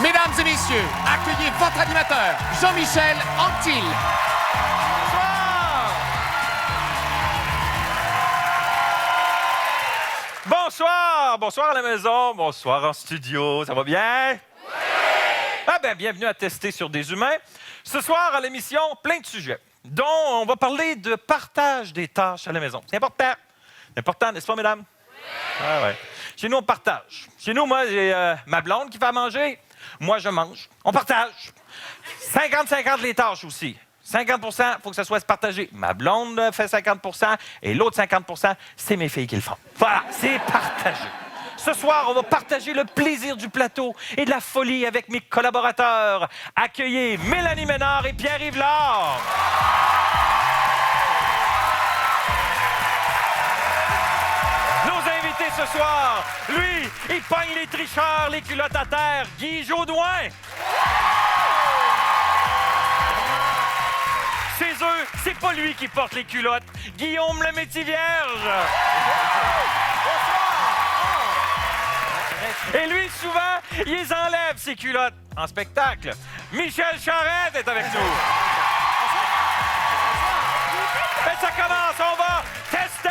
Mesdames et messieurs, accueillez votre animateur, Jean-Michel Anctil. Bonsoir! Bonsoir à la maison, bonsoir en studio. Ça va bien? Oui! Ah ben, bienvenue à Tester sur des humains. Ce soir, à l'émission, plein de sujets, dont on va parler de partage des tâches à la maison. C'est important. C'est important, n'est-ce pas, mesdames? Oui! Ah ouais. Chez nous, on partage. Chez nous, moi, j'ai ma blonde qui fait à manger. Moi, je mange. On partage. 50-50 les tâches aussi. 50 il faut que ça soit partagé. Ma blonde fait 50 et l'autre 50 c'est mes filles qui le font. Voilà, c'est partagé. Ce soir, on va partager le plaisir du plateau et de la folie avec mes collaborateurs. Accueillez Mélanie Ménard et Pierre-Yves Lard. Nos invités ce soir, lui, il pogne les tricheurs, les culottes à terre, Guy Jodoin. Chez eux, c'est pas lui qui porte les culottes. Guillaume le Métis-Vierge. Et lui, souvent, il les enlève, ses culottes, en spectacle. Michel Charette est avec nous. Et ça commence, on va tester!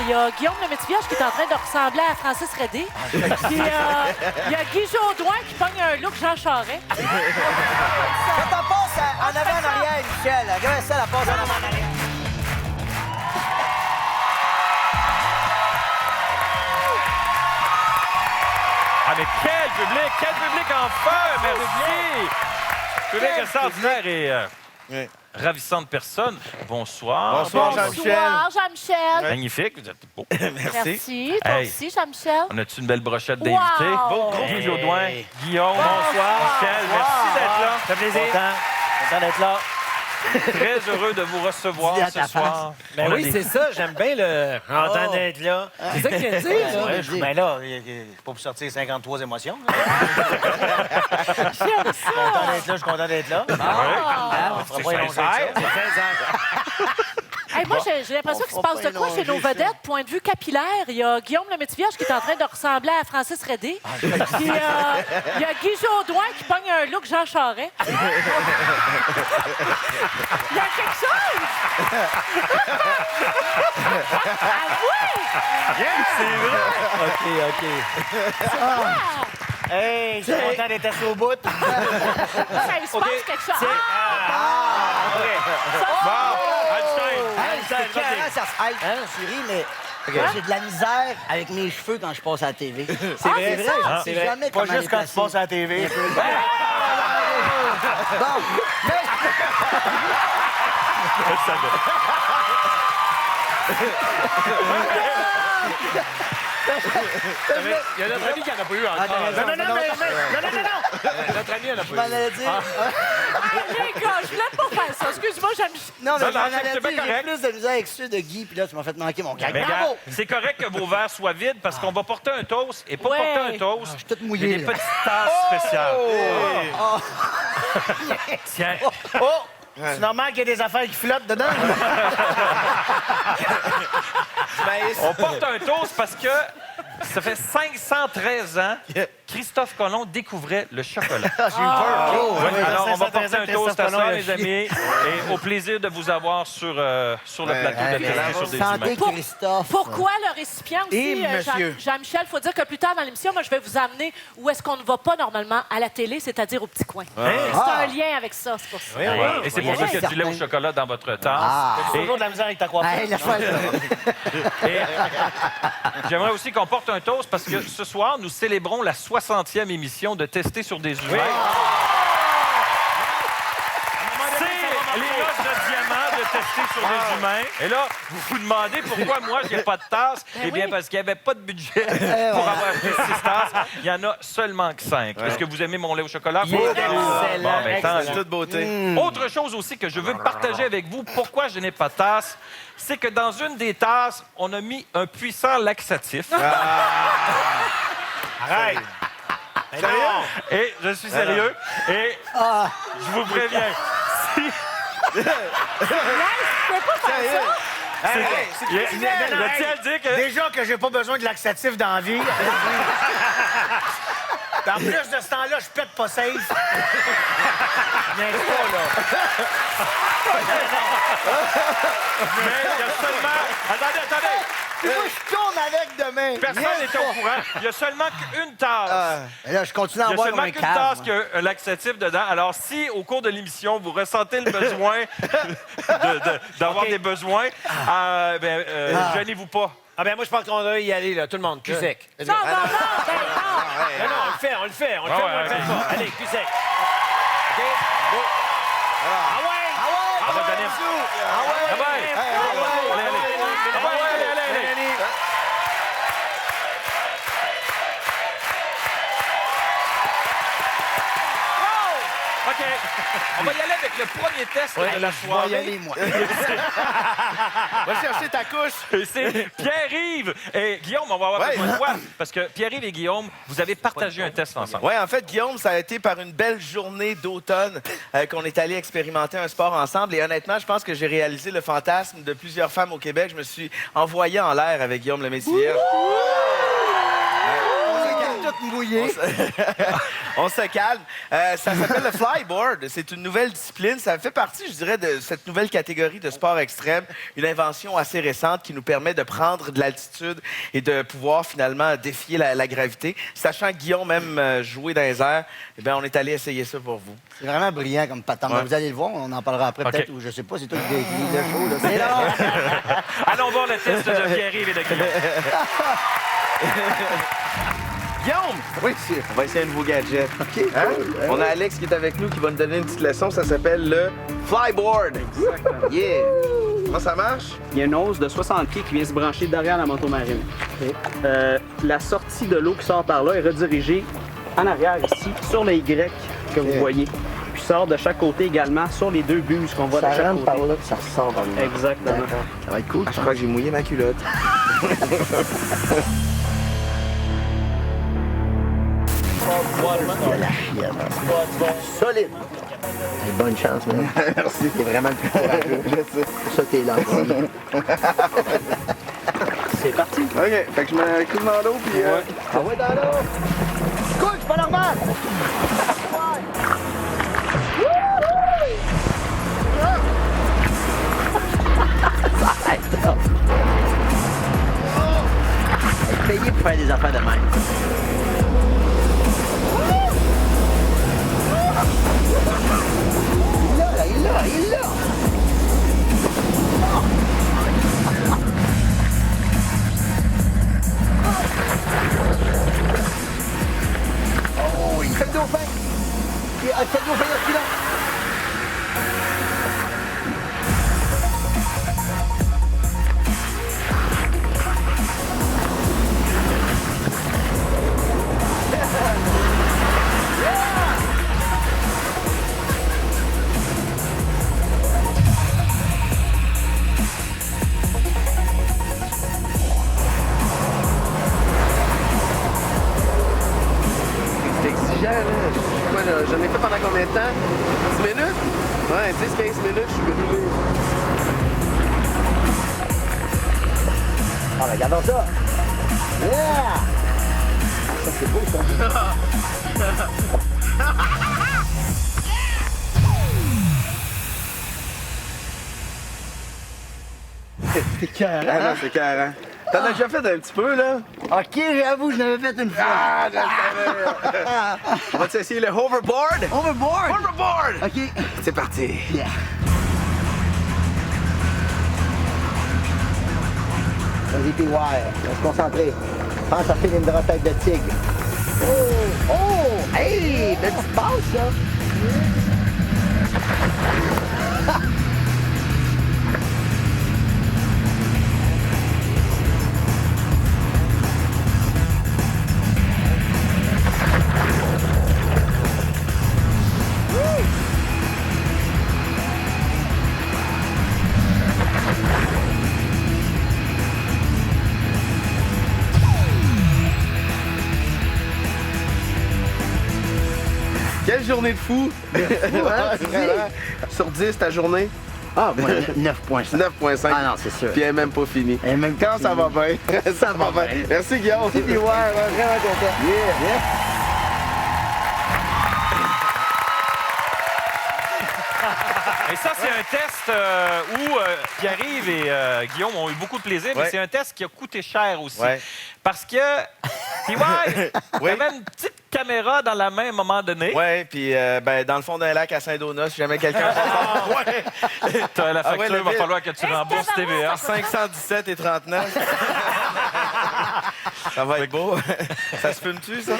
Il y a Guillaume le Métis-Vierge qui est en train de ressembler à Francis Redé. Puis il y a Guy Jodoin qui pogne un look Jean Charest. Quand on passe en avant en arrière, Michel, regarde ça, la passe en avant en arrière. Ah, mais quel public en feu! Merci! Public extraordinaire et ravissante personne. Bonsoir. Bonsoir, Jean-Michel. Bonsoir, Jean-Michel. Magnifique, vous êtes beau. Merci. Toi Hey. aussi, Jean-Michel. On a-tu une belle brochette Wow. d'invités? Gros Guy Jodoin, Guillaume, Bonsoir. Michel, merci d'être là. Ça fait plaisir. Content d'être là. Très heureux de vous recevoir Dis à ce ta soir. Ben On a oui, des- c'est ça. J'aime bien le content d'être là. C'est ça que tu dis, là. Ouais, Ben là, c'est pas pour sortir 53 émotions. là. J'aime ça. Content d'être là, je suis content d'être là. On fera C'est pas élonger sincère. avec ça. Hey, moi, j'ai l'impression qu'il se passe de quoi chez nos vedettes, point de vue capillaire. Il y a Guillaume le Métis-Vierge qui est en train de ressembler à Francis Redé. Puis il y a Guy Jodoin qui pogne un look Jean Charest. Il y a quelque chose! Ah oui! C'est vrai. OK. Hey, je suis content d'être assis au bout. Ça, il se passe quelque chose. Hey, c'est carré, ça se hey, chérie, mais j'ai de la misère avec mes cheveux quand je passe à la TV. C'est vrai, c'est ça? Je sais jamais Pas comment juste les quand tu placer. passes à la TV. Bon, Il y a notre ami qui n'en a pas eu encore. Notre ami en a je pas m'en eu. allais dire. Les gars, je voulais pas faire ça. Excuse-moi, j'aime... Non, mais Ça, je m'en c'est allais bien dire, j'ai correct. plus de misère avec ceux de Guy, puis là, tu m'as fait manquer mon gag. Mais Bravo! gars, c'est correct que vos verres soient vides parce qu'on va porter un toast. Et pour Ouais. porter un toast, Je suis toute il y a mouillée, des là. petites tasses spéciales. Tiens. Oh! C'est normal qu'il y ait des affaires qui flottent dedans. On porte un toast parce que ça fait 513 ans Christophe Colomb découvrait le chocolat. J'ai eu peur. Ouais, alors, on va porter 513 un toast à Christophe ça, Colomb, les amis, et au plaisir de vous avoir sur le plateau de Tester sur des Santé, humains. Christophe. Pourquoi le récipient aussi, Et monsieur. Jean-Michel? Il faut dire que plus tard dans l'émission, moi, je vais vous amener où est-ce qu'on ne va pas normalement à la télé, c'est-à-dire au petit coin. C'est un lien avec ça, c'est pour ça. Oui, oui. Et c'est pour ça qu'il y a du lait au certain. chocolat dans votre tasse. T'as toujours de la misère avec ta coiffure. Hey, laisse-moi ça. Et j'aimerais aussi qu'on porte un toast parce que ce soir, nous célébrons la 60e émission de Tester sur des humains. C'est les noces de diamant de Tester sur des humains. Et là, vous vous demandez pourquoi moi, j'ai pas de tasse. Eh bien, oui. parce qu'il n'y avait pas de budget pour avoir acheté 6 tasses. Il y en a seulement que 5. Est-ce que vous aimez mon lait au chocolat? Il est excellent, Bon, ben, tant excellent. mieux. Toute beauté. Autre chose aussi que je veux partager avec vous, pourquoi je n'ai pas de tasse, c'est que dans une des tasses, on a mis un puissant laxatif. Arrête. Et je suis sérieux. Et je vous préviens, si, Tu peux pas faire ça? Je tiens à le dire que... Déjà que j'ai pas besoin de laxatif dans la vie. En plus de ce temps-là, je pète pas safe. N'est-ce pas, là? Mais il y a seulement... Attendez! Moi, je tourne avec demain. Personne n'est au courant. Il y a seulement qu'une tasse. Mais là, je continue à Il y a boire comme seulement un qu'une cave. tasse qui a un laxatif dedans. Alors, si, au cours de l'émission, vous ressentez le besoin d'avoir des besoins, gênez-vous pas. Ah ben moi, je pense qu'on doit y aller, là, tout le monde. Cul sec. Let's go. Non, non, non, ben non. Non, on le fait. On le fait, ouais, on le fait pas. Allez, cul sec. OK, go. Ah ouais! On va donner... Allez. OK. On va y aller avec le premier test de la Je vais y soirée. aller, moi. Va chercher ta couche. Et c'est Pierre-Yves et Guillaume, on va avoir besoin de toi. Parce que Pierre-Yves et Guillaume, vous avez partagé un test ensemble. Oui, en fait, Guillaume, ça a été par une belle journée d'automne qu'on est allé expérimenter un sport ensemble. Et honnêtement, je pense que j'ai réalisé le fantasme de plusieurs femmes au Québec. Je me suis envoyé en l'air avec Guillaume le Métis-Vierge. Tout mouillé. On se calme. Ça s'appelle le flyboard. C'est une nouvelle discipline. Ça fait partie, je dirais, de cette nouvelle catégorie de sport extrême. Une invention assez récente qui nous permet de prendre de l'altitude et de pouvoir finalement défier la gravité. Sachant que Guillaume aime jouer dans les airs, eh bien, on est allé essayer ça pour vous. C'est vraiment brillant comme patente. Ouais. Vous allez le voir, on en parlera après peut-être, ou je sais pas, c'est toi qui lis le show. Là. C'est là. Allons voir le test de Pierre-Yves et de Guillaume. Guillaume! Oui, on va essayer un nouveau gadget. OK. Hein? On a Alex qui est avec nous qui va nous donner une petite leçon. Ça s'appelle le flyboard. Exactement. Yeah! Comment ça marche? Il y a une hausse de 60 pieds qui vient se brancher derrière la moto marine. La sortie de l'eau qui sort par là est redirigée en arrière ici, sur le Y que vous voyez. Puis sort de chaque côté également sur les deux buses qu'on voit de Ça chaque rentre côté. par là, puis ça ressort par là. Exactement. D'accord. Ça va être cool. Je crois que j'ai mouillé ma culotte. Il y a la chienne. Solide. Et bonne chance, man. Merci. T'es vraiment le plus courageux. Je sais. Pour ça que t'es là. C'est parti. OK. Fait que je mets un coup dans l'eau, puis... Ah ouais, dans l'eau. Cool, c'est pas normal. Ça arrête, là. Être payé pour faire des affaires de même. Il est là. Oh, il fait le dauphin. Il fait le dauphin, il est là. C'est exigeant, là. J'en ai fait pendant combien de temps? 10 minutes? Ouais, 10-15 minutes, je suis brûlé. Ah, regardons ça. Yeah! Ça, c'est beau, ça. C'est carré. Ah non, c'est carré. T'en as déjà fait un petit peu, là? OK, j'avoue, je l'avais fait une fois. Ah, je le savais! On va essayer le hoverboard? Overboard! Hoverboard! OK. C'est parti! Yeah. Vas-y, puis ouais, on va se concentrer. Pense à Philindra tête de tigre. Oh! Oh! Hey! Belle petite passe, ça! Quelle journée de fou! Vraiment, sur 10, ta journée? Ah, moi, 9,5. 9,5. Ah non, c'est sûr. Puis elle n'est même pas finie. Et même Quand ça va bien. Ça va bien. Merci, Guillaume. Puis ouais, vraiment content. Yeah. Et ça, c'est un test où Pierre-Yves et Guillaume ont eu beaucoup de plaisir, mais Ouais. c'est un test qui a coûté cher aussi. Ouais. Parce que, puis ouais, Oui. t'avais une petite caméra dans la main à un moment donné. Oui, puis dans le fond d'un lac à Saint-Donat, si jamais quelqu'un... Ouais. T'as la Ah ouais, facture, le il va bill. falloir que tu rembourses TVA. 517,39. Ça va être beau. Ça se fume-tu, ça? Non,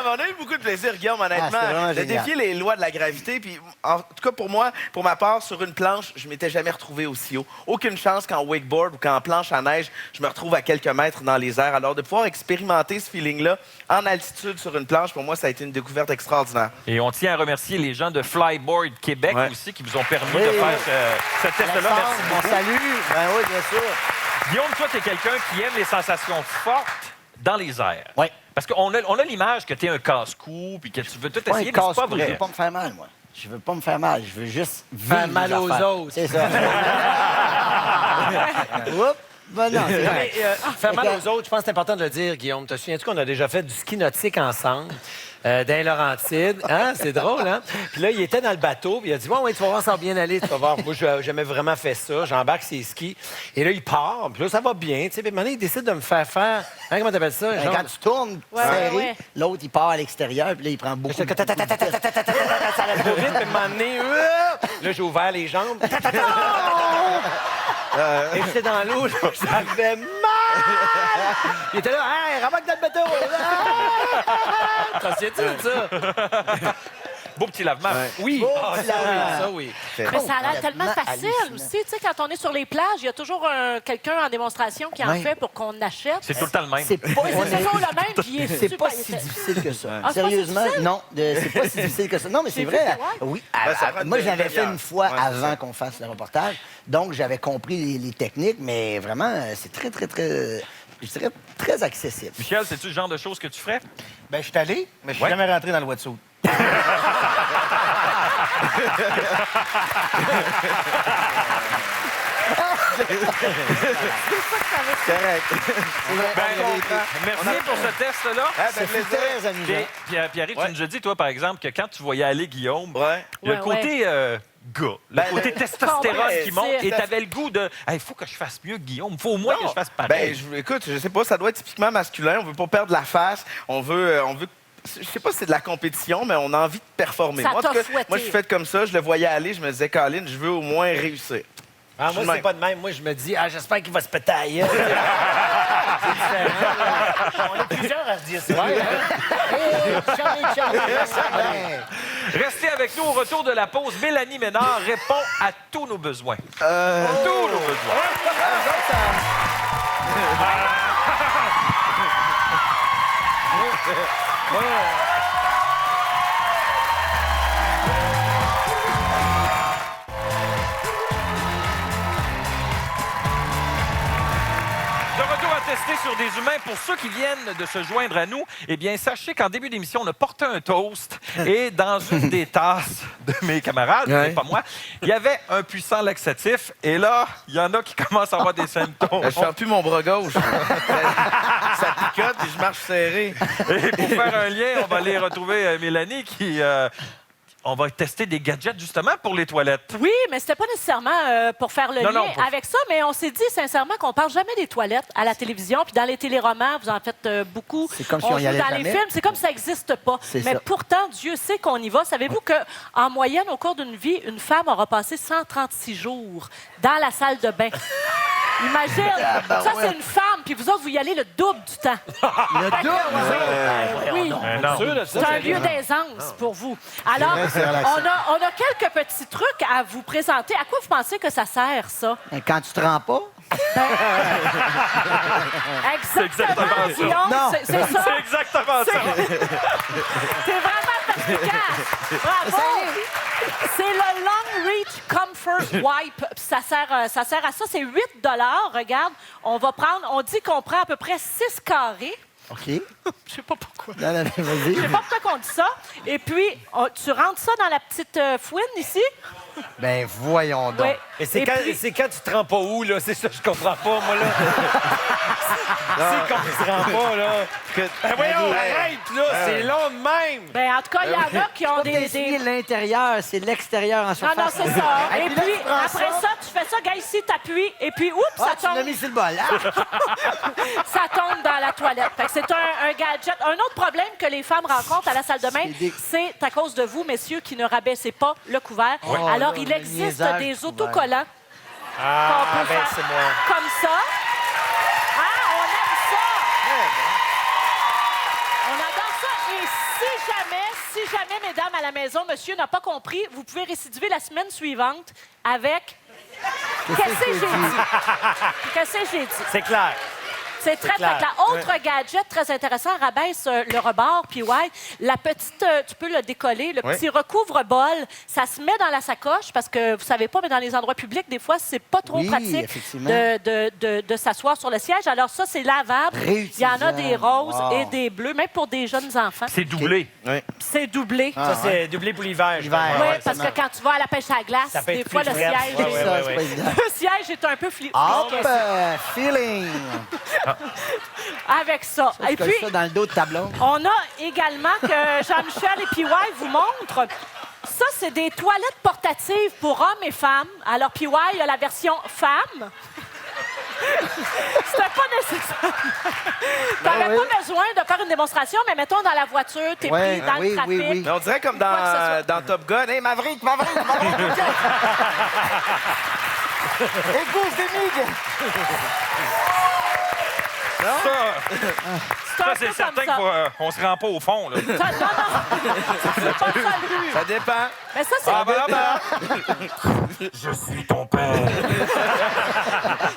mais on a eu beaucoup de plaisir, Guillaume, honnêtement. Ah, c'était vraiment de génial. défier les lois de la gravité. Puis, en tout cas, pour moi, pour ma part, sur une planche, je m'étais jamais retrouvé aussi haut. Aucune chance qu'en wakeboard ou qu'en planche à neige, je me retrouve à quelques mètres dans les airs. Alors, de pouvoir expérimenter ce feeling-là en altitude sur une planche, pour moi, ça a été une découverte extraordinaire. Et on tient à remercier les gens de Flyboard Québec Ouais. aussi qui vous ont permis Oui. de faire ce test-là. Merci On beaucoup. salue. Ben oui, bien sûr. Guillaume, toi, tu es quelqu'un qui aime les sensations fortes dans les airs. Oui. Parce qu'on a l'image que tu es un casse-cou puis que tu veux tout essayer, mais c'est pas Je vrai. veux pas me faire mal, moi. Je veux pas me faire mal. Je veux juste vivre Faire mal les aux affaires. autres. C'est ça. Oups. Ben non, c'est vrai. Mais, faire mal aux autres, je pense que c'est important de le dire, Guillaume. Te souviens-tu qu'on a déjà fait du ski nautique ensemble? Dans les Laurentides. Hein? C'est drôle, hein? Puis là, il était dans le bateau, puis il a dit bon, ouais, tu vas voir, ça va bien aller, tu vas voir. Moi, j'ai jamais vraiment fait ça. J'embarque ses skis. Et là, il part, puis là, ça va bien. Tu sais, puis maintenant, il décide de me faire faire. Hein, comment t'appelles ça? Ben, Genre- quand tu tournes Ouais, serré, ouais. l'autre, il part à l'extérieur, puis là, il prend beaucoup de... Ça allait trop vite, puis m'a amené. Là, j'ai ouvert les jambes. Et j'étais dans l'eau, là, j'avais mal! Il était là, hey, rembarque dans le bateau! T'en souviens-tu de ça? Beau petit lavement. Oui! Beau Ah, petit ça, oui, lavement. ça, oui. Mais ça a l'air tellement Complètement facile hallucinant. aussi. Tu sais, quand on est sur les plages, il y a toujours quelqu'un en démonstration qui en Oui. fait pour qu'on achète. C'est tout le temps le même. C'est pas, C'est toujours le même, puis il est c'est super... pas si difficile que ça. Ah, c'est pas si Sérieusement, difficile? non, c'est pas si difficile que ça. Non, mais c'est J'ai vrai. vu, ouais. Oui, Ben, ça prend moi, une j'avais fait demi-heure. une fois Ouais, c'est avant ça. qu'on fasse le reportage. Donc, j'avais compris les techniques, mais vraiment, c'est très, très, très, je dirais, très accessible. Michel, c'est-tu le genre de choses que tu ferais? Ben, je suis allé, mais je suis Ouais. jamais rentré dans le wetsuit. Correct. Merci pour ce test-là. Ah, Ça ben, fut plaisir. très amusant. Pierre-Yves, Ouais. tu nous as dit, toi, par exemple, que quand tu voyais aller Guillaume, Ouais. il y a le Ouais, côté gars, le Ben, côté testostérone ouais, qui monte, c'est- et tu avais le goût de « Il faut que je fasse mieux que Guillaume, il faut au moins que je fasse Ben, pareil. écoute, je sais pas, ça doit être typiquement masculin. On veut pas perdre la face. On veut je sais pas si c'est de la compétition, mais on a envie de performer. Ça Moi, en tout t'a cas, fouetté. moi, je suis fait comme ça. Je le voyais aller. Je me disais, Colin, je veux au moins réussir. Ah, moi, Je c'est suis pas de même. Moi, je me dis, j'espère qu'il va se péter à la gueule. C'est différent. On est plusieurs à se dire ça. Restez avec nous au retour de la pause. Mélanie Ménard répond à tous nos besoins. Tous nos besoins. De retour à tester sur des humains. Pour ceux qui viennent de se joindre à nous, eh bien, sachez qu'en début d'émission, on a porté un toast et dans une des tasses de mes camarades, mais pas moi, il y avait un puissant laxatif. Et là, il y en a qui commencent à avoir des symptômes. Je sens plus mon bras gauche. Ça picote et je marche serré. Et pour faire un lien, on va aller retrouver Mélanie qui... on va tester des gadgets justement pour les toilettes. Oui, mais c'était pas nécessairement pour faire le Non, lien non, pas- avec ça, mais on s'est dit sincèrement qu'on parle jamais des toilettes à la télévision, puis dans les téléromans, vous en faites beaucoup. C'est comme si on y joue allait dans les jamais. films, c'est comme ça n'existe pas. C'est Mais ça. pourtant, Dieu sait qu'on y va. Savez-vous qu'en moyenne, au cours d'une vie, une femme aura passé 136 jours dans la salle de bain. Imagine, ça c'est une femme, puis vous autres, vous y allez le double du temps. Le double, Oui. non. Sûr de ça, C'est un Sérieux? lieu d'aisance pour vous. Alors, c'est relaxant. on a quelques petits trucs à vous présenter. À quoi vous pensez que ça sert, ça? Quand tu te rends pas, Exactement, exactement ça. Guillaume, Non. c'est ça. C'est exactement ça. C'est vraiment efficace. Bravo. C'est le Long Reach Comfort Wipe. Puis ça sert à ça. C'est 8 $. Regarde, on dit qu'on prend à peu près 6 carrés. OK. Je sais pas pourquoi. Non, non, Je vas-y. sais pas pourquoi qu'on dit ça. Et puis, tu rentres ça dans la petite fouine ici. Ben, voyons donc. Oui. Et c'est quand tu te rends pas où, là? C'est ça que je comprends pas, moi, là. c'est quand tu te rends pas, là. Ben voyons, arrête, là. C'est long de même. Ben, en tout cas, il y en a qui ont D'essuyer l'intérieur, c'est l'extérieur en Non, surface. non, c'est ça. Et Et puis là, puis, tu prends après ça, tu fais ça, gars, ici, t'appuies, et puis, oups, Ah, ça tu l'as tombe. mis sur le bol. Ah! Ça tombe dans la toilette. Fait que c'est un gadget. Un autre problème que les femmes rencontrent à la salle de bain, c'est à cause de vous, messieurs, qui ne rabaissez pas le couvert. Alors, là, il le existe niaisage des du couvert. autocollants Ah, qu'on peut ben, faire c'est moi. comme ça. Ah, on aime ça! On adore ça. Et si jamais, mesdames, à la maison, monsieur n'a pas compris, vous pouvez récidiver la semaine suivante avec... Qu'est-ce que j'ai dit? Qu'est-ce que j'ai dit? C'est clair. C'est très, très clair. clair. Autre gadget très intéressant, rabaisse le rebord, puis ouais, la petite, tu peux le décoller, le petit recouvre-bol, ça se met dans la sacoche parce que, vous savez pas, mais dans les endroits publics, des fois, c'est pas trop Oui, pratique effectivement. de s'asseoir sur le siège. Alors ça, c'est lavable. Il y en a des roses Wow. et des bleus, même pour des jeunes enfants. C'est doublé. C'est doublé. Ça, c'est doublé pour l'hiver. je L'hiver. pense. Oui, Ouais, parce ça que quand tu vas à la pêche à la glace, Ça peut des être fois, plus le frette. siège, Ouais, ouais, Ça, ouais, c'est pas évident. le siège est un peu Hop, feeling. avec ça. Je Et colle puis, ça dans le dos de ta blonde. on a également que Jean-Michel et PY vous montrent. Ça, c'est des toilettes portatives pour hommes et femmes. Alors, PY a la version femme. C'était pas nécessaire. T'avais pas besoin de faire une démonstration, mais mettons dans la voiture, t'es Ouais, pris dans oui, le trafic. oui, oui. Mais on dirait comme Quoi que ce soit. dans Top Gun. Hey, Maverick! Écoute, Demig! C'est un Ça, peu c'est comme certain ça. qu'on se rend pas au fond, là. Non, non. C'est pas ça le but. Ça dépend. Mais ça, c'est... Ah, ben,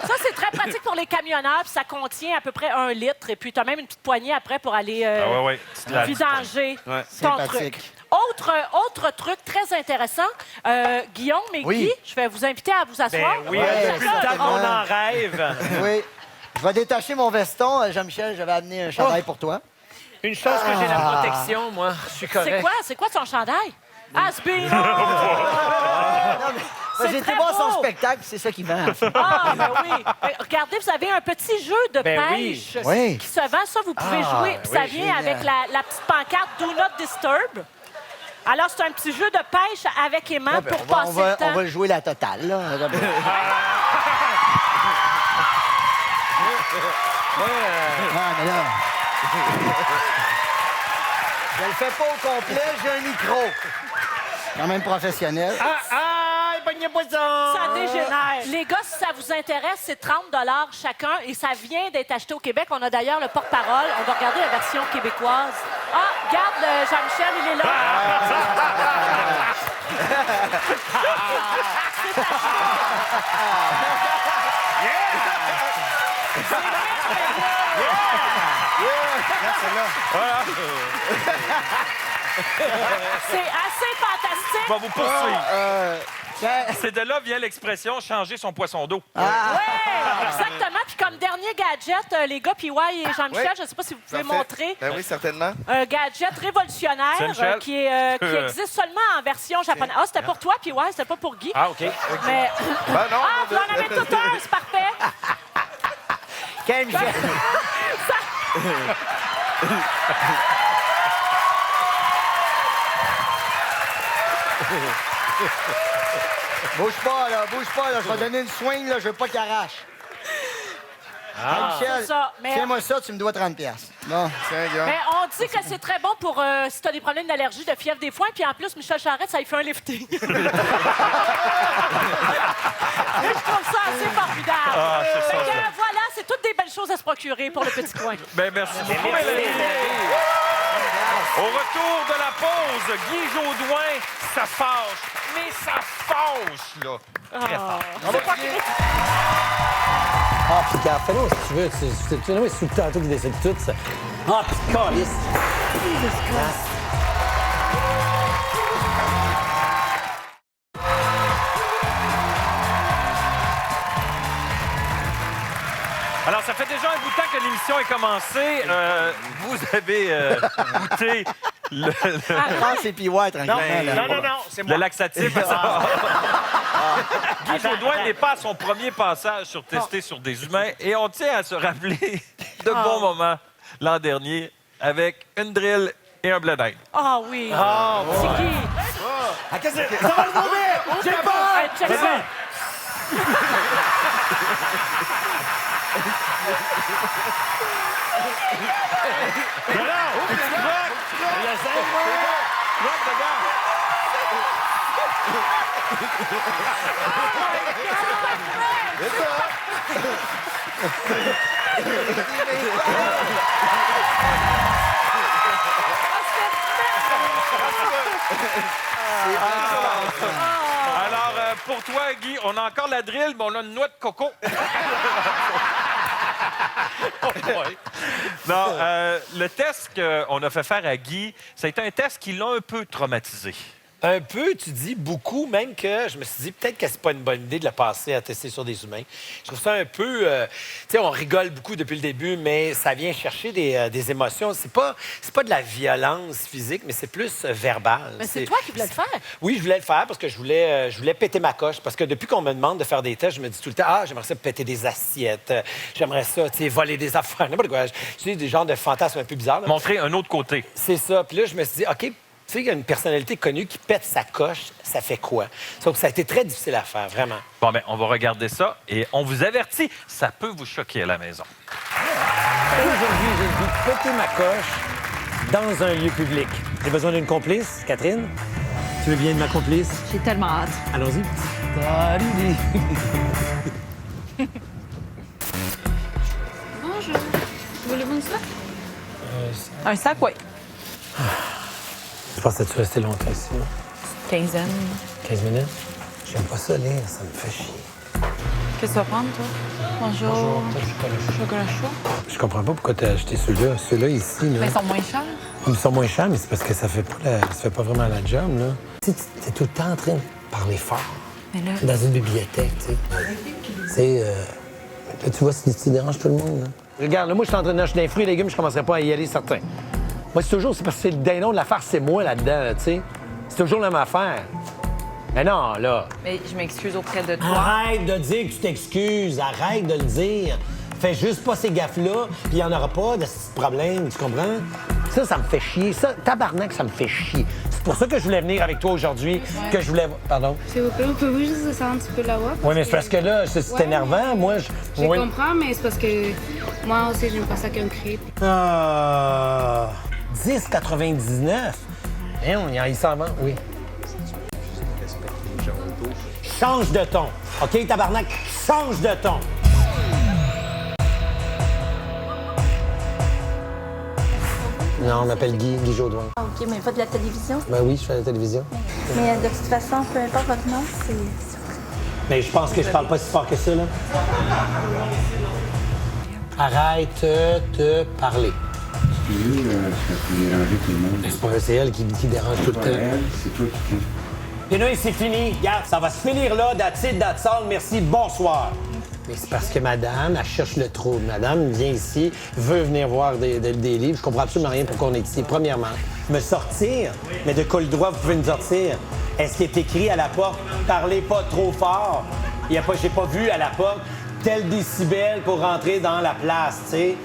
Ça, c'est très pratique pour les camionneurs, puis ça contient à peu près 1 litre. Et puis, tu as même une petite poignée après pour aller Ah, ouais. Tu te laves. vidanger ton Sympathique. truc. Autre truc très intéressant, Guillaume et Oui. Guy, je vais vous inviter à vous asseoir. Ben oui, Ouais, depuis le temps qu'on en rêve. Oui. Je vais détacher mon veston. Jean-Michel, j'avais amené un chandail pour toi. Une chance que j'ai la protection, moi. Je suis correct. C'est quoi son chandail? Asbino! Non, mais C'est j'ai été très voir son beau. spectacle, c'est ça qui vend. Ah, ben oui. Ben, regardez, vous avez un petit jeu de Ben oui. pêche Oui. qui se vend. Ça, vous pouvez jouer. Puis ça vient génial. avec la petite pancarte « Do not disturb ». Alors, c'est un petit jeu de pêche avec aimant Ouais, ben, pour on passer le temps. va jouer la totale, là. Ah, mais là... Je le fais pas au complet, j'ai un micro. Quand même professionnel. Ah, poignée poisson! Ça dégénère. Les gars, si ça vous intéresse, c'est 30 chacun et ça vient d'être acheté au Québec. On a d'ailleurs le porte-parole. On va regarder la version québécoise. Ah, regarde, Jean-Michel, il est là. C'est acheté. C'est assez fantastique. Je vais vous poursuivre. Ben, C'est de là vient l'expression changer son poisson d'eau. Oui, exactement. Puis comme dernier gadget, les gars, PY et Jean-Michel, Oui. je ne sais pas si vous pouvez Parfait. montrer Ben oui, certainement. un gadget révolutionnaire Jean-Michel. qui existe seulement en version japonaise. Ah, c'était pour toi, PY, c'était pas pour Guy. Ah, OK. Mais... Ben non, Ah, vous en avez tout un, c'est parfait. Quel Michel? Bouge pas, là. Je vais donner une swing, là. Je veux pas qu'il arrache. Hey, Michel, c'est ça, mais- tiens-moi ça, tu me dois 30 piastres. Bon. Tiens, Guillaume. Mais on dit que c'est très bon pour si tu as des problèmes d'allergie, de fièvre des foins. Puis en plus, Michel Charette, ça lui fait un lifting. Je trouve ça assez formidable. Ah, c'est ça, Fait que, ça. voilà, c'est toutes des belles choses à se procurer pour le petit coin. Ben, merci beaucoup, Mélanie. Au retour de la pause, Guy Jodoin, ça fâche. Mais ça fâche, là. Très fort. Ah, puis regarde, fais-le si tu veux. C'est tout le temps toi qui décide tout. Ça. Ah, puis calisse. Alors, ça fait déjà un bout de temps que l'émission est commencée. Vous avez goûté Je pense que c'est PY, tranquillement. Non, c'est moi. le laxatif. Guy Jodoin n'est pas à son premier passage sur Tester sur des humains. Et on tient à se rappeler de bons moments l'an dernier avec une drill et un blé d'Inde. Ah oui. C'est qui? Ah, qu'est-ce que ça va le tomber? J'ai peur! Hey, check ça. Alors, pour toi, Guy, on a encore la drill, mais on a une noix de coco. Non, le test qu'on a fait faire à Guy, ça a été un test qui l'a un peu traumatisé. Un peu, tu dis beaucoup, même que je me suis dit peut-être que c'est pas une bonne idée de le passer à tester sur des humains. Je trouve ça un peu... tu sais, on rigole beaucoup depuis le début, mais ça vient chercher des émotions. C'est pas de la violence physique, mais c'est plus verbal. Mais c'est toi qui voulais le faire. Oui, je voulais le faire parce que je voulais péter ma coche. Parce que depuis qu'on me demande de faire des tests, je me dis tout le temps, j'aimerais ça péter des assiettes, j'aimerais ça, tu sais, voler des affaires, n'importe quoi. C'est des genres de fantasmes un peu bizarres. Là. Montrer un autre côté. C'est ça. Puis là, je me suis dit, OK, tu sais, il y a une personnalité connue qui pète sa coche, ça fait quoi? Sauf que ça a été très difficile à faire, vraiment. Bon, ben, on va regarder ça et on vous avertit, ça peut vous choquer à la maison. Aujourd'hui, j'ai le goût de péter ma coche dans un lieu public. J'ai besoin d'une complice, Catherine? Tu veux bien être ma complice? J'ai tellement hâte. Allons-y. Bonjour. Voulez-vous une sac? Un sac, oui. Je pensais que tu restais longtemps ici. Là. Quinzaine. 15 minutes? J'aime pas ça lire, ça me fait chier. Qu'est-ce que tu vas prendre, toi? Bonjour. Chocolat chaud. Je comprends pas pourquoi t'as acheté ceux-là. Ceux-là ici, là. Mais ils sont moins chers. Ils sont moins chers, mais c'est parce que ça fait pas vraiment la job, là. Tu sais, t'es tout le temps en train de parler fort. Mais là... Dans une bibliothèque, tu sais. Tu sais, là, tu vois, si tu déranges tout le monde, là. Regarde, là, moi, je suis en train d'acheter des fruits et légumes, je commencerai pas à y aller, certain. Moi, c'est parce que c'est le dindon de l'affaire, c'est moi là-dedans, là, tu sais. C'est toujours la même affaire. Mais non, là. Mais je m'excuse auprès de toi. Arrête de dire que tu t'excuses. Arrête de le dire. Fais juste pas ces gaffes-là, puis il n'y en aura pas de ce problème, tu comprends? Ça me fait chier. Ça, tabarnak, ça me fait chier. C'est pour ça que je voulais venir avec toi aujourd'hui, que je voulais... Pardon? S'il vous plaît, pouvez-vous juste descendre un petit peu là-haut? Oui, mais c'est parce que là, c'est énervant. Moi, Je comprends, mais c'est parce que moi aussi, j'aime pas ça qu'un crêpe. Ah... 10,99. Il s'en vend, oui. Change de ton. OK, tabarnak? Change de ton. Non, on m'appelle Guy Jodoin. OK, mais pas de la télévision. Ben oui, je fais la télévision. Mais de toute façon, peu importe votre nom, c'est... Mais je pense que je parle pas si fort que ça, là. Arrête de parler. Excusez, ça peut déranger tout le monde. C'est pas c'est elle qui dérange tout le temps. C'est toi qui... Puis là, c'est fini. Regarde, ça va se finir là. That's it, that's all. Merci, bonsoir. Mais c'est parce que madame, elle cherche le trouble. Madame vient ici, veut venir voir des livres. Je comprends absolument rien pourquoi on est ici. Premièrement, me sortir? Mais de quel droit vous pouvez nous sortir? Est-ce qu'il est écrit à la porte « Parlez pas trop fort ». J'ai pas vu à la porte « Tel décibel pour rentrer dans la place », tu sais.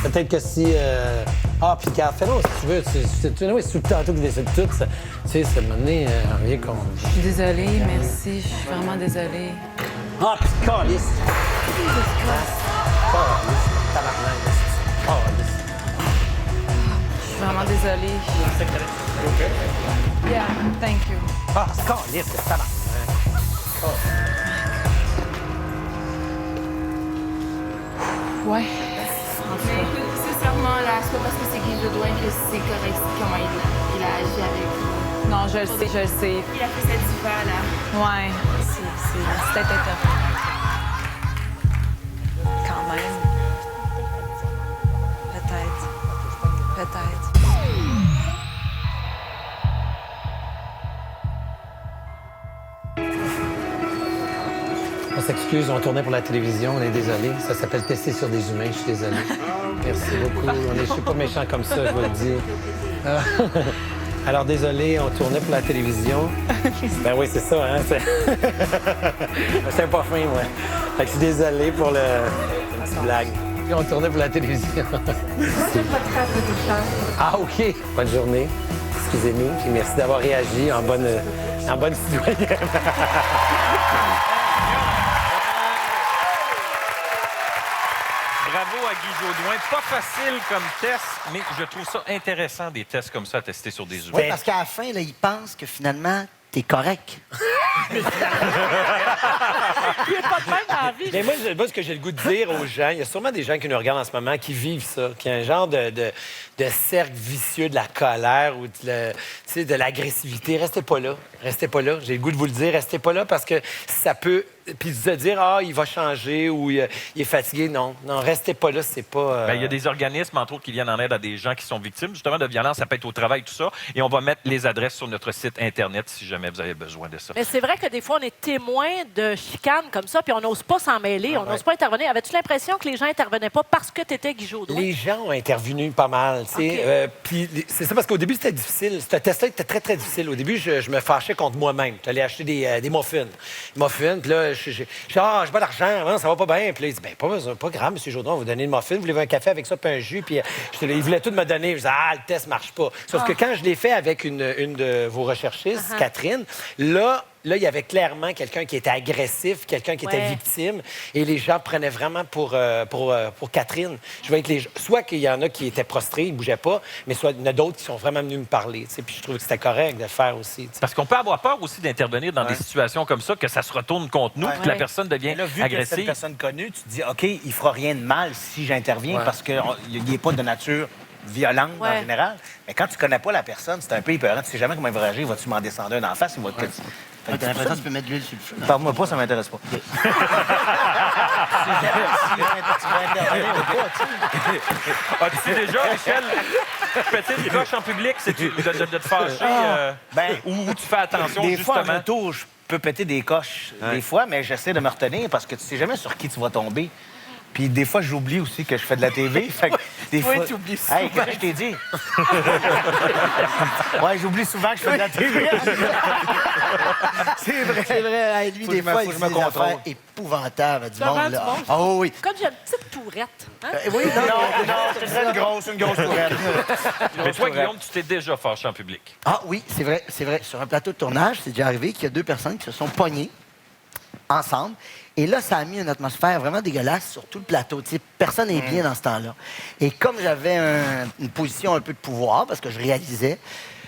Peut-être que si... puis fais-le si tu veux. C'est tout le tantôt qui décide tout. Ça, tu sais, ça m'a donné envie qu'on... Je suis désolée, merci. Je suis vraiment désolée. Puis calisse! Tabarnak! Je suis vraiment désolée. Yeah, thank you. Calisse, tabarnak! Ouais. Mais écoute, sincèrement, là, c'est pas parce que c'est Guy Jodoin que c'est correct comment il a agi avec vous. Non, je le sais, je le sais. Il a fait cette diva, là. Ouais, c'est peut-être étonnant. Quand même. Peut-être. On s'excuse, on tournait pour la télévision, on est désolé. Ça s'appelle tester sur des humains, je suis désolé. Merci beaucoup. Je suis pas méchant comme ça, je vais le dire. Alors, désolé, on tournait pour la télévision. Ben oui, c'est ça, hein? C'est pas fin, moi. Fait que je suis désolé pour le... une petite blague. Puis on tournait pour la télévision. Ah, OK. Bonne journée. Excusez-nous. Puis merci d'avoir réagi en bonne citoyenne. Bravo à Guy Jodoin. Pas facile comme test, mais je trouve ça intéressant, des tests comme ça à tester sur des humains. Oui, parce qu'à la fin, là, il pense que finalement, t'es correct. Il n'est pas de même dans la vie. Mais moi, ce que j'ai le goût de dire aux gens, il y a sûrement des gens qui nous regardent en ce moment qui vivent ça, qui ont un genre de cercle vicieux de la colère ou de l'agressivité. Restez pas là. Restez pas là. J'ai le goût de vous le dire. Restez pas là parce que ça peut... Puis de dire, il va changer ou il est fatigué. Non, restez pas là, c'est pas... Bien, il y a des organismes, entre autres, qui viennent en aide à des gens qui sont victimes, justement, de violences. Ça peut être au travail, tout ça. Et on va mettre les adresses sur notre site Internet si jamais vous avez besoin de ça. Mais c'est vrai que des fois, on est témoin de chicanes comme ça, puis on n'ose pas s'en mêler, on n'ose pas intervenir. Avais-tu l'impression que les gens n'intervenaient pas parce que tu étais Guy Jodoin? Les gens ont intervenu pas mal, tu sais. Puis c'est ça parce qu'au début, c'était difficile. Ce test-là était très, très difficile. Au début, je me fâchais contre moi-même. J'allais acheter des muffins. Puis là, j'ai pas d'argent, hein, ça va pas bien. Puis là, il dit, pas grave, M. Jodoin, on va vous donner une muffin. Vous voulez un café avec ça, puis un jus. Puis il voulait tout me donner. Je disais, le test marche pas. Sauf que quand je l'ai fait avec une de vos recherchistes, Catherine, là, il y avait clairement quelqu'un qui était agressif, quelqu'un qui était victime, et les gens prenaient vraiment pour Catherine. Je voyais que soit qu'il y en a qui étaient prostrés, ils ne bougeaient pas, mais soit il y en a d'autres qui sont vraiment venus me parler. Puis je trouvais que c'était correct de le faire aussi. Parce qu'on peut avoir peur aussi d'intervenir dans des situations comme ça, que ça se retourne contre nous, que la personne devient là, vu agressive. Que c'est une personne connue, tu te dis, OK, il fera rien de mal si j'interviens parce qu'il n'est pas de nature violente en général. Mais quand tu connais pas la personne, c'est un peu épeurant. Tu sais jamais comment il va réagir. Vas-tu m'en descendre un en face? Il va te... T'as l'impression que tu peux mettre de l'huile sur le feu. Parle-moi pas, ça m'intéresse pas. As-tu déjà, Michel, péter une coche en public, c'est de te fâcher ou tu fais attention, des justement? fois, en auto, je peux péter des coches, des fois, mais j'essaie de me retenir parce que tu sais jamais sur qui tu vas tomber. Puis des fois, j'oublie aussi que je fais de la TV. Fait que des fois, tu oublies souvent. Hey, qu'est-ce que je t'ai dit? Ouais, j'oublie souvent que je fais de la TV. C'est vrai. C'est vrai. Hey, lui, des fois, il dit des affaires épouvantables du monde. Là. Ah oui. Comme j'ai une petite tourette. Hein? Oui, Non, c'est une grosse tourette. Mais toi, Guillaume, tu t'es déjà fâché en public. Ah oui, c'est vrai, c'est vrai. Sur un plateau de tournage, c'est déjà arrivé qu'il y a deux personnes qui se sont pognées ensemble. Et là, ça a mis une atmosphère vraiment dégueulasse sur tout le plateau. Tu sais, personne n'est bien dans ce temps-là. Et comme j'avais une position un peu de pouvoir, parce que je réalisais,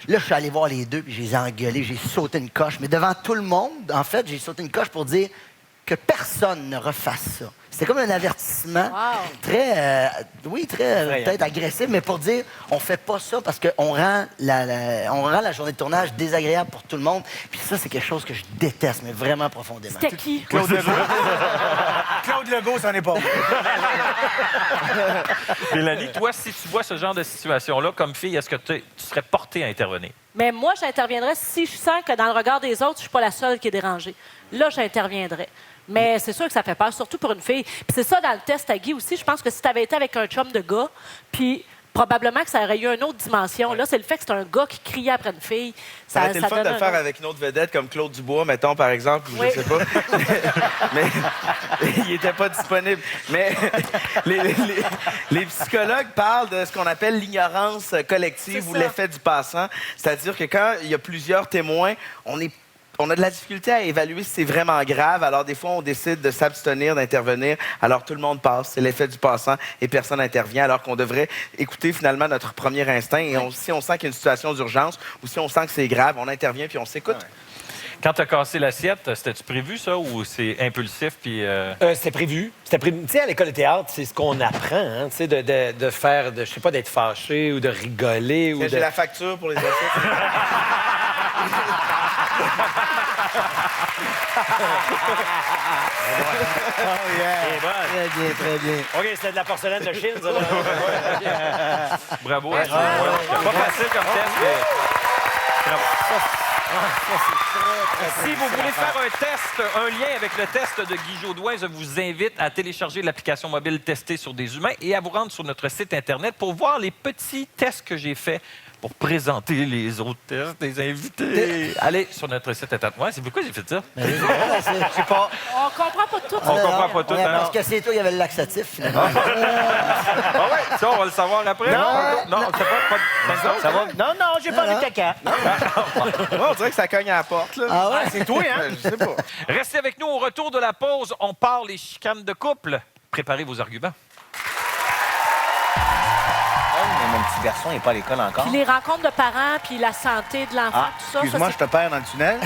là, je suis allé voir les deux, puis je les ai engueulés, j'ai sauté une coche. Mais devant tout le monde, en fait, j'ai sauté une coche pour dire que personne ne refasse ça. C'était comme un avertissement très peut-être agressif, mais pour dire, on fait pas ça parce qu'on rend la journée de tournage désagréable pour tout le monde. Puis ça, c'est quelque chose que je déteste, mais vraiment profondément. C'était qui? Claude Legault. Claude Legault, c'en est pas. Mélanie, toi, si tu vois ce genre de situation-là, comme fille, est-ce que tu serais portée à intervenir? Mais moi, j'interviendrais si je sens que dans le regard des autres, je suis pas la seule qui est dérangée. Là, j'interviendrais. Mais c'est sûr que ça fait peur, surtout pour une fille. Puis c'est ça dans le test à Guy aussi. Je pense que si tu avais été avec un chum de gars, puis probablement que ça aurait eu une autre dimension. Là, c'est le fait que c'est un gars qui criait après une fille. Ça aurait été le fun de le faire avec une autre vedette comme Claude Dubois, mettons, par exemple, ou je sais pas. Mais il n'était pas disponible. Mais les psychologues parlent de ce qu'on appelle l'ignorance collective ou l'effet du passant. C'est-à-dire que quand il y a plusieurs témoins, on a de la difficulté à évaluer si c'est vraiment grave. Alors, des fois, on décide de s'abstenir d'intervenir. Alors, tout le monde passe. C'est l'effet du passant et personne n'intervient. Alors qu'on devrait écouter finalement notre premier instinct. Et si on sent qu'il y a une situation d'urgence ou si on sent que c'est grave, on intervient puis on s'écoute. Quand tu as cassé l'assiette, c'était-tu prévu, ça, ou c'est impulsif? Puis C'était prévu. Tu sais, à l'école de théâtre, c'est ce qu'on apprend, hein, tu sais, de faire, je sais pas, d'être fâché ou de rigoler. J'ai la facture pour les assiettes. Très bien, très bien. OK, c'était de la porcelaine de Chine, ça. Bravo. Pas facile comme test, mais... Bravo. Si vous voulez faire un test, un lien avec le test de Guy Jodoin, je vous invite à télécharger l'application mobile Tester sur des humains et à vous rendre sur notre site Internet pour voir les petits tests que j'ai faits pour présenter les autres tests des invités. Allez sur notre site Internet. Ouais, c'est pourquoi j'ai fait ça? Je sais pas. On comprend pas tout. On comprend pas tout. Ouais, hein? parce que c'est toi, il y avait le laxatif, finalement. Ah ouais, ça, on va le savoir après. Non, on sait pas. Ça va? Non, non, j'ai pas de caca. Ouais, on dirait que ça cogne à la porte, là. Ah ouais? C'est toi, hein? Je sais pas. Restez avec nous au retour de la pause. On parle les chicanes de couple. Préparez vos arguments. Mais mon petit garçon n'est pas à l'école encore. Puis les rencontres de parents, puis la santé de l'enfant, Ah, tout ça. excuse-moi, ça, je te perds dans le tunnel.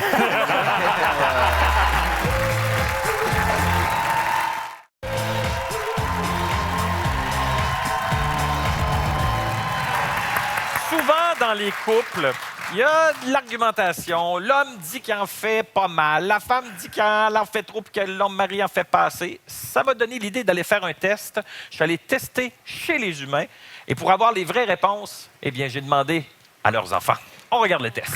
Souvent, dans les couples, il y a de l'argumentation. L'homme dit qu'il en fait pas mal. La femme dit qu'elle en fait trop et que l'homme mari en fait pas assez. Ça m'a donné l'idée d'aller faire un test. Je suis allé tester chez les humains. Et pour avoir les vraies réponses, eh bien, j'ai demandé à leurs enfants. On regarde le test.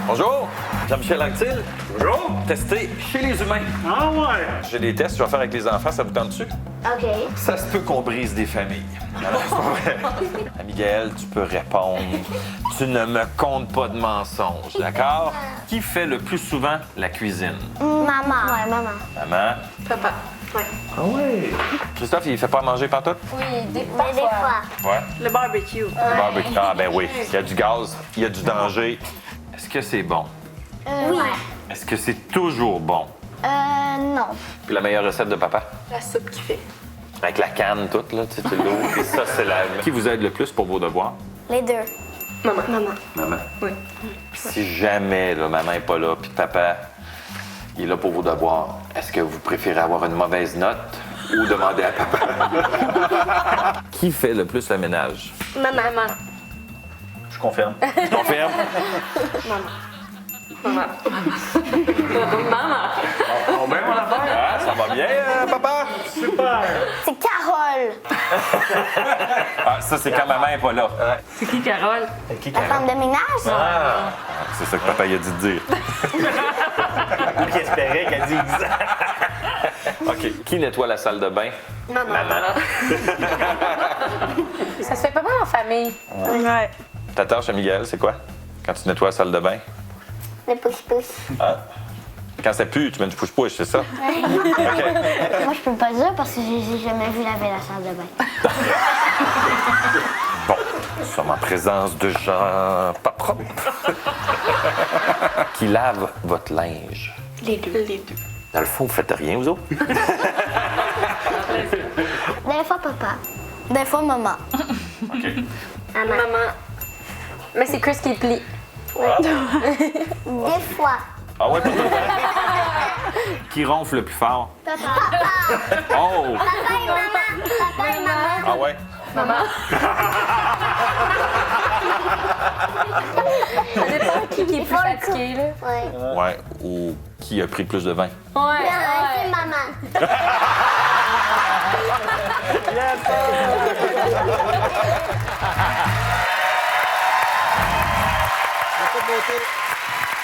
Bonjour, Jean-Michel Anctil. Bonjour. Testé chez les humains. Ah ouais! J'ai des tests que je vais faire avec les enfants, ça vous tente-tu? OK. Ça se peut qu'on brise des familles. Alors, c'est pas vrai. Miguel, tu peux répondre. Tu ne me comptes pas de mensonges, d'accord? Qui fait le plus souvent la cuisine? Maman. Ouais, maman. Maman? Papa. Ouais. Ah oui. Christophe, il fait pas à manger pantoute? Oui, Mais des fois. Ouais. Le barbecue. Le barbecue. Ah ben oui. Il y a du gaz, il y a du danger. Est-ce que c'est bon? Oui. Est-ce que c'est toujours bon? Non. Puis la meilleure recette de papa? La soupe qu'il fait. Avec la canne toute, là, tu sais, tu l'ouvres. Et ça, c'est la... Qui vous aide le plus pour vos devoirs? Les deux. Maman. Maman. Maman. Oui. Puis si jamais, là, maman n'est pas là, puis papa, il est là pour vos devoirs, est-ce que vous préférez avoir une mauvaise note ou demander à papa? Qui fait le plus le ménage? Maman. Je confirme. Je confirme. Maman. Maman. On bien, mon affaire? Ah, ça va bien, papa? Super. C'est Carole. Ah, ça, c'est quand maman n'est pas là. C'est qui, Carole? Qui, La femme de ménage. Ah, c'est ça que papa il a dit de dire. Qui espérait qu'elle dise ça. OK. Qui nettoie la salle de bain? Maman. Ça se fait pas mal en famille. Ouais. Ta tâche à Miguel, c'est quoi? Quand tu nettoies la salle de bain? Le pouce-pouce. Ah. Quand ça pue, tu mets du push-push, c'est ça? Moi, je peux pas dire parce que j'ai jamais vu laver la salle de bain. Bon, nous sommes en présence de gens pas propres. Qui lavent votre linge. Les deux. Les deux. Dans le fond, vous faites rien, vous autres? Des fois, papa. Des fois, maman. OK. Maman. Mais c'est Chris qui plie. Des fois. Ah ouais, pas tout le temps. Qui ronfle le plus fort? Papa. Oh! Papa et maman. Papa et maman. Ah ouais? Maman. Ça dépend qui est plus fatigué, là. Ouais. Ouais. Ou qui a pris plus de vin? Ouais. C'est maman.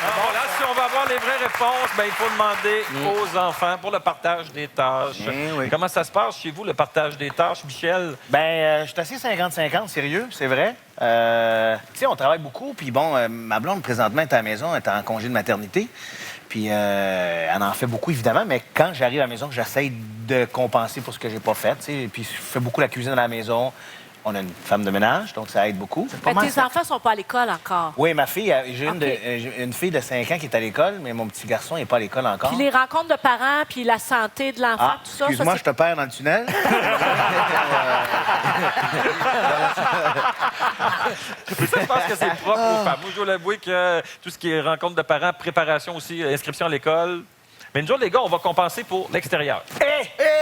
Bon, là, si on va avoir les vraies réponses, ben, il faut demander aux enfants pour le partage des tâches. Oui. Comment ça se passe chez vous, le partage des tâches, Michel? Ben, je suis assez 50-50, sérieux, c'est vrai. Tu sais, on travaille beaucoup, puis bon, ma blonde, présentement, est à la maison, elle est en congé de maternité. Puis elle en fait beaucoup, évidemment, mais quand j'arrive à la maison, j'essaie de compenser pour ce que j'ai pas fait, tu sais. Puis je fais beaucoup la cuisine à la maison. On a une femme de ménage, donc ça aide beaucoup. Mais tes enfants sont pas à l'école encore. Oui, ma fille, j'ai une fille de 5 ans qui est à l'école, mais mon petit garçon n'est pas à l'école encore. Puis les rencontres de parents, puis la santé de l'enfant, Ah, tout ça. excuse-moi, ça, je te perds dans le tunnel. Je pense que c'est propre aux femmes. Moi, je dois l'avouer que tout ce qui est rencontre de parents, préparation aussi, inscription à l'école. Mais nous autres, les gars, on va compenser pour l'extérieur.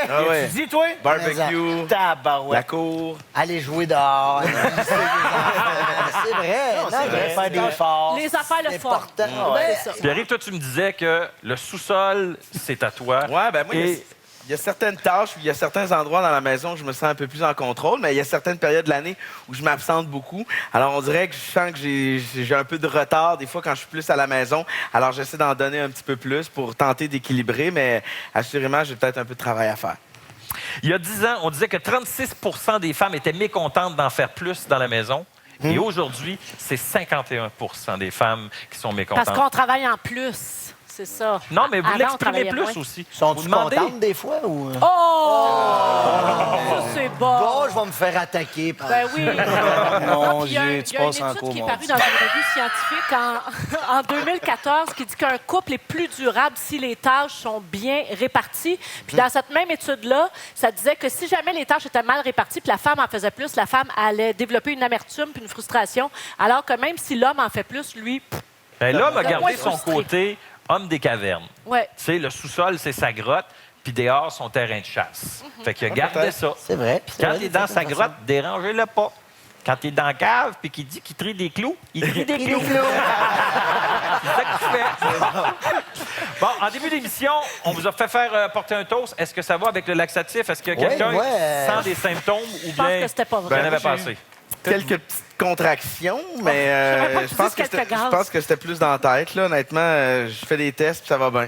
Ah ouais. Tu dis, toi? Barbecue, Tabarouette. la cour. Aller jouer dehors. aller glisser les enfants. C'est vrai. Non, c'est vrai. Faire des efforts. Les affaires, le C'est fun. important. Ouais, Ouais. c'est ça. Pierre-Yves, toi, tu me disais que le sous-sol, c'est à toi. Ouais, ben moi, Et- il y a certaines tâches, il y a certains endroits dans la maison où je me sens un peu plus en contrôle, mais il y a certaines périodes de l'année où je m'absente beaucoup. Alors, on dirait que je sens que j'ai un peu de retard des fois quand je suis plus à la maison. Alors, j'essaie d'en donner un petit peu plus pour tenter d'équilibrer, mais assurément, j'ai peut-être un peu de travail à faire. Il y a 10 ans, on disait que 36 des femmes étaient mécontentes d'en faire plus dans la maison. Et aujourd'hui, c'est 51 des femmes qui sont mécontentes. Parce qu'on travaille en plus. C'est ça. Non, mais vous Avant, on l'exprimez travaillait plus moins. aussi. Vous Sont-tu demandez... contentes des fois ou... Oh! C'est bon. Bon, je vais me faire attaquer par... Ben oui. Mon Puis il y a Dieu, tu il y a une passes en étude cours, qui est mon parue Dieu. dans une revue scientifique en 2014 qui dit qu'un couple est plus durable si les tâches sont bien réparties. Puis dans cette même étude-là, ça disait que si jamais les tâches étaient mal réparties puis la femme en faisait plus, la femme allait développer une amertume puis une frustration, alors que même si l'homme en fait plus, lui... Ben, l'homme a Le gardé moins son frustré. côté homme des cavernes. Ouais. Tu sais, le sous-sol, c'est sa grotte, puis dehors, son terrain de chasse. Fait qu'il a gardé ça. C'est vrai. Puis c'est Quand vrai, il est d'une dans sa certaine grotte, dérangez-le pas. Quand il est dans la cave, puis qu'il dit qu'il trie des clous, il trie des clous. C'est ça qu'il fait. Bon, en début d'émission, on vous a fait faire porter un toast. Est-ce que ça va avec le laxatif? Est-ce que quelqu'un sent des symptômes ou Je pense bien que c'était pas vrai. il en avait Ben, pas assez? Quelques petites contractions, mais j'aimerais pas que tu je pense dises que quelques gaz. je pense que c'était plus dans la tête. Là. Honnêtement, je fais des tests puis ça va bien.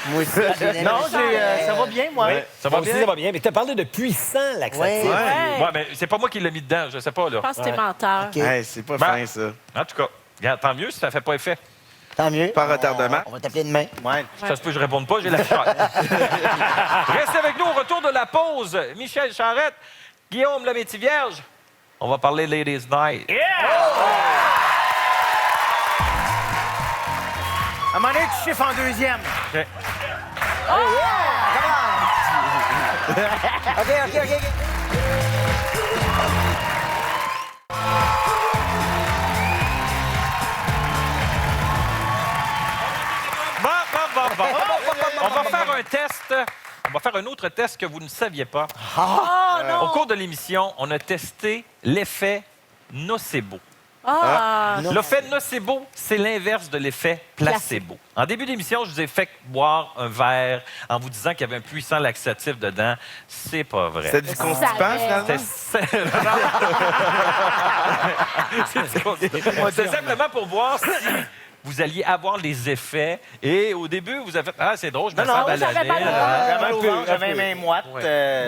Moi aussi, j'ai Non, ça va bien, moi. Ça Moi va aussi, bien? ça va bien. Mais tu as parlé de puissant laxatif. Ouais. Ouais. Ouais, mais c'est pas moi qui l'ai mis dedans, je sais pas, là. Je pense que t'es menteur. OK. Hey, c'est pas Ben, fin, ça. En tout cas, regarde, tant mieux si ça fait pas effet. Tant mieux. Pas retardement. On va t'appeler demain. Ouais. Ça se peut que je réponde pas, j'ai la fichette. Restez avec nous au retour de la pause. Michel Charette, Guillaume le Métis Vierge. On va parler Ladies Night. À un moment donné, tu chiffres en deuxième. OK. OK. Bon. On va faire un test. On va faire un autre test que vous ne saviez pas. Au cours de l'émission, on a testé l'effet nocebo. L'effet nocebo, c'est l'inverse de l'effet placebo. En début d'émission, je vous ai fait boire un verre en vous disant qu'il y avait un puissant laxatif dedans. C'est pas vrai. C'est du constipant, finalement? C'est simplement pour voir si vous alliez avoir les effets. Et au début, vous avez fait « Ah, c'est drôle, je me sens j'avais balader. mal au ventre. J'avais mal au Un peu, ventre, un j'avais peu. les mains moites. Ouais. Il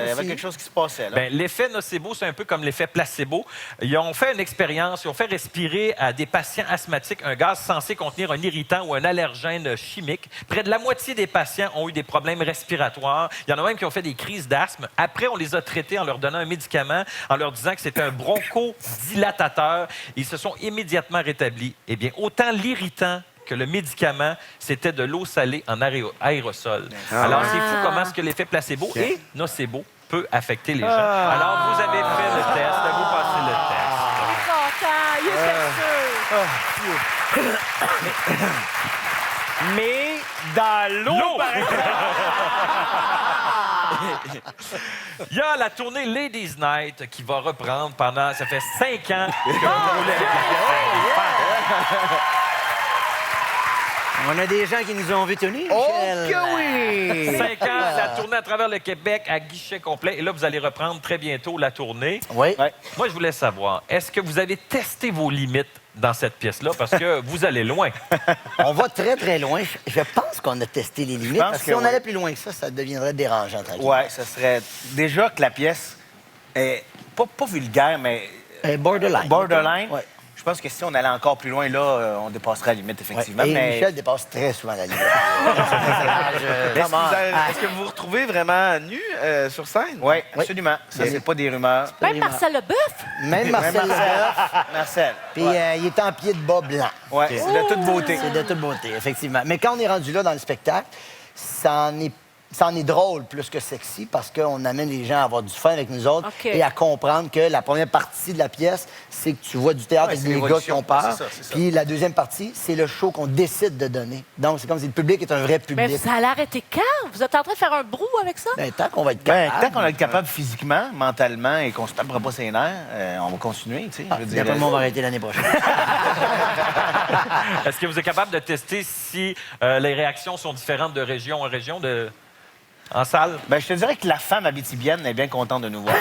y avait quelque chose qui se passait, là. Ben, l'effet nocebo, c'est un peu comme l'effet placebo. Ils ont fait une expérience, ils ont fait respirer à des patients asthmatiques un gaz censé contenir un irritant ou un allergène chimique. Près de la moitié des patients ont eu des problèmes respiratoires. Il y en a même qui ont fait des crises d'asthme. Après, on les a traités en leur donnant un médicament, en leur disant que c'était un bronchodilatateur. Ils se sont immédiatement rétablis. Eh bien, autant l'irritant que le médicament, c'était de l'eau salée en aérosol. Alors, c'est fou comment est-ce que l'effet placebo et nocebo peut affecter les gens. Alors, vous avez fait le test, vous passez le test. Il est content, il est sûr. Mais dans l'eau, par exemple. Il y a la tournée Ladies Night qui va reprendre pendant... Ça fait 5 ans que vous voulez... On a des gens qui nous ont vus tenir, Oh Michel. que oui! 5 ans, la tournée à travers le Québec à guichet complet. Et là, vous allez reprendre très bientôt la tournée. Oui. Ouais. Moi, je voulais savoir, est-ce que vous avez testé vos limites dans cette pièce-là? Parce que vous allez loin. On va très, très loin. Je pense qu'on a testé les limites. pense Parce que que si on oui. allait plus loin que ça deviendrait dérangeant. tranquillement. Ouais, ça serait... Déjà que la pièce est pas vulgaire, mais Borderline. borderline. Ouais. Je pense que si on allait encore plus loin, là, on dépasserait la limite, effectivement. Ouais. Et mais... Michel dépasse très souvent la limite. Est-ce que vous vous retrouvez vraiment nu sur scène? Oui, absolument. Ça, c'est pas des rumeurs. Même Marcel Leboeuf. Même Marcel Leboeuf. Marcel. Puis il est en pied de bas blanc. Ouais, c'est de toute beauté. C'est de toute beauté, effectivement. Mais quand on est rendu là dans le spectacle, ça en est ça en est drôle plus que sexy parce qu'on amène les gens à avoir du fun avec nous autres OK. et à comprendre que la première partie de la pièce, c'est que tu vois du théâtre Ouais, avec c'est des gars l'évolution. qui ont peur. C'est ça, c'est ça. Puis la deuxième partie, c'est le show qu'on décide de donner. Donc, c'est comme si le public est un vrai Mais public. ça a l'arrêté quand? Vous êtes en train de faire un brou avec ça? Ben, tant qu'on va être Ben, capable. tant qu'on va être capable physiquement, mentalement et qu'on se tapera pas ses nerfs, on va continuer, tu sais. je veux dire, D'après moi, on va arrêter l'année prochaine. Est-ce que vous êtes capable de tester si les réactions sont différentes de région en région en salle? Ben, je te dirais que la femme abitibienne est bien contente de nous voir.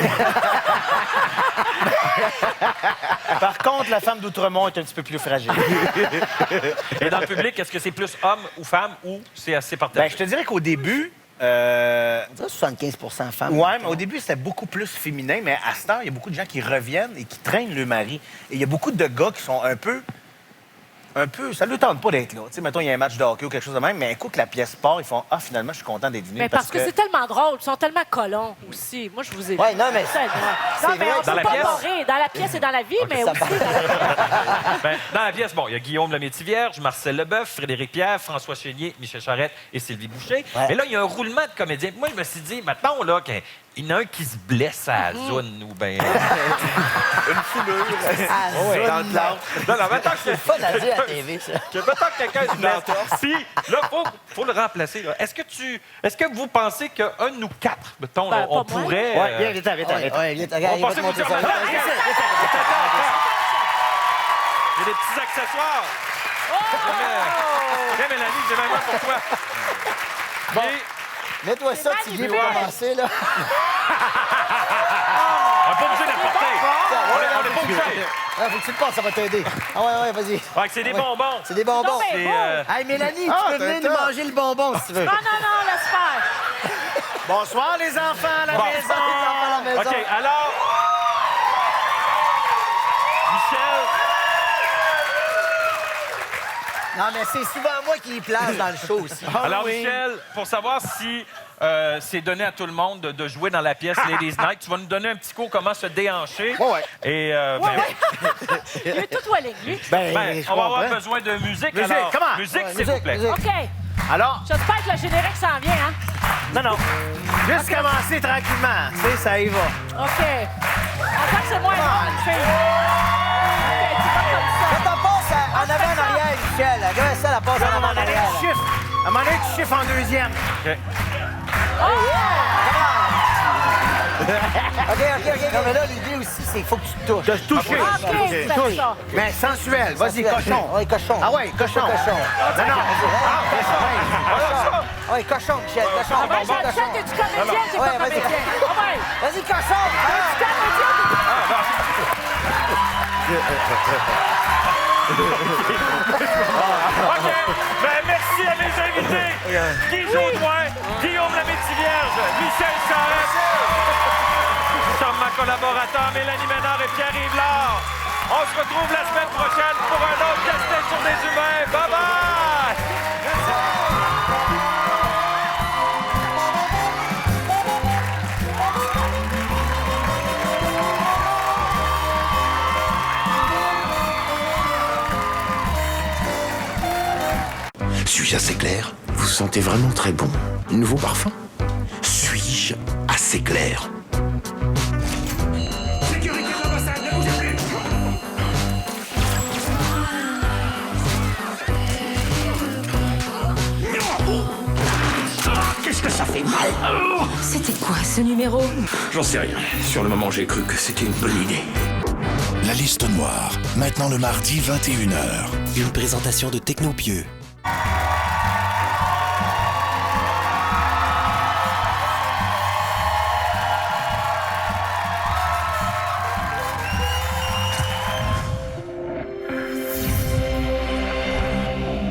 Par contre, la femme d'Outremont est un petit peu plus fragile. Et dans le public, est-ce que c'est plus homme ou femme ou c'est assez partagé? Ben, je te dirais qu'au début... On dirait 75 femmes. Ouais, mais au début, c'était beaucoup plus féminin, mais à cette heure, il y a beaucoup de gens qui reviennent et qui traînent le mari. Et il y a beaucoup de gars qui sont un peu, ça ne leur tente pas d'être là. Tu sais, mettons, il y a un match de hockey ou quelque chose de même, mais écoute, la pièce part, ils font « Ah, finalement, je suis content d'être venu. » Mais parce que c'est tellement drôle. Ils sont tellement colons aussi. Moi, je vous ai Ouais, non, mais Non, c'est mais vrai. on Dans peut la pas pièce? barrer. Dans la pièce et dans la vie, mais ça aussi... Ben, dans la pièce, bon, il y a Guillaume Lemaitre-Vierge, Marcel Leboeuf, Frédéric Pierre, François Chénier, Michel Charette et Sylvie Boucher. Ouais. Mais là, il y a un roulement de comédiens. Moi, je me suis dit, maintenant, là, qu'il y en a un qui se blesse à la zone ou bien... Dans le plâtre. Non, non, maintenant que C'est fun à dire à la TV, ça. Mettons que quelqu'un se blesse. Puis, là, faut le remplacer. là. Est-ce que vous pensez qu'un de nous quatre, mettons, Ben, on pas moi. pourrait... Ouais, viens, viens, viens, viens. Ouais, vite, on regarde, il va passe te au montrer ça. deuxième match. Il y a des petits accessoires. Viens, Mélanie, j'ai même un pour toi. Bon. Et Mets-toi ça, tu viens pour commencer, là. on n'est pas obligé de la porter. On n'est pas obligé. Ah, faut que tu le passes, ça va t'aider. Ah ouais, vas-y. Ouais, c'est des bonbons. C'est des bonbons. Non, mais C'est, bon. Hey, Mélanie, Ah, tu peux venir nous manger le bonbon, si tu veux. Non, laisse faire. Bonsoir, les enfants à la Bon. maison. À la maison. OK, alors... Michel... Non, mais c'est souvent moi qui y place dans le show aussi. Alors, Michel, pour savoir si c'est donné à tout le monde de jouer dans la pièce Ladies Night, tu vas nous donner un petit cours comment se déhancher. Ouais. Et Il est tout toilé, lui. ben, je on va avoir comprends. besoin de musique. Musique, alors, comment? musique, Ouais, s'il vous plaît. musique. OK. Alors, J'espère que le générique s'en vient, hein? non. Juste commencer tranquillement. Tu sais, ça y va. OK. Attends que c'est moins long, une fille. OK, tu vas comme ça. Quand on passe en avant en arrière, Michel. Regarde ça, la passe en avant en arrière. Tu chiffres. À un moment donné, tu chiffres en deuxième. OK. Non, mais là, l'idée aussi, c'est qu'il faut que tu te touches. De se toucher. OK, c'est ça. Mais sensuel. Vas-y, cochon. Oui, cochon. Ah ouais, cochon. Cochon. Non, non. Oui, cochon, Michel. Cochon. Ah, ben, Jean-Michel, t'es-tu comédien? T'es Ouais, pas vas-y. comédien. Ah, ouais. Vas-y, cochon. T'es-tu comédien? OK. Ben, merci à mes invités. Guy Jodoin, Guillaume Lemaitre-Vierge, Michel Charette. Comme ma collaborateur Mélanie Ménard et Pierre-Yves Lard. On se retrouve la semaine prochaine pour un autre Castel sur des humains. Bye-bye! Suis-je assez clair? Vous sentez vraiment très bon. Nouveau parfum? Suis-je assez clair? Sécurité de l'ambassade, ne bougez plus! Qu'est-ce que ça fait mal? C'était quoi ce numéro? J'en sais rien. Sur le moment, j'ai cru que c'était une bonne idée. La liste noire, maintenant le mardi 21h. Une présentation de Technopieux.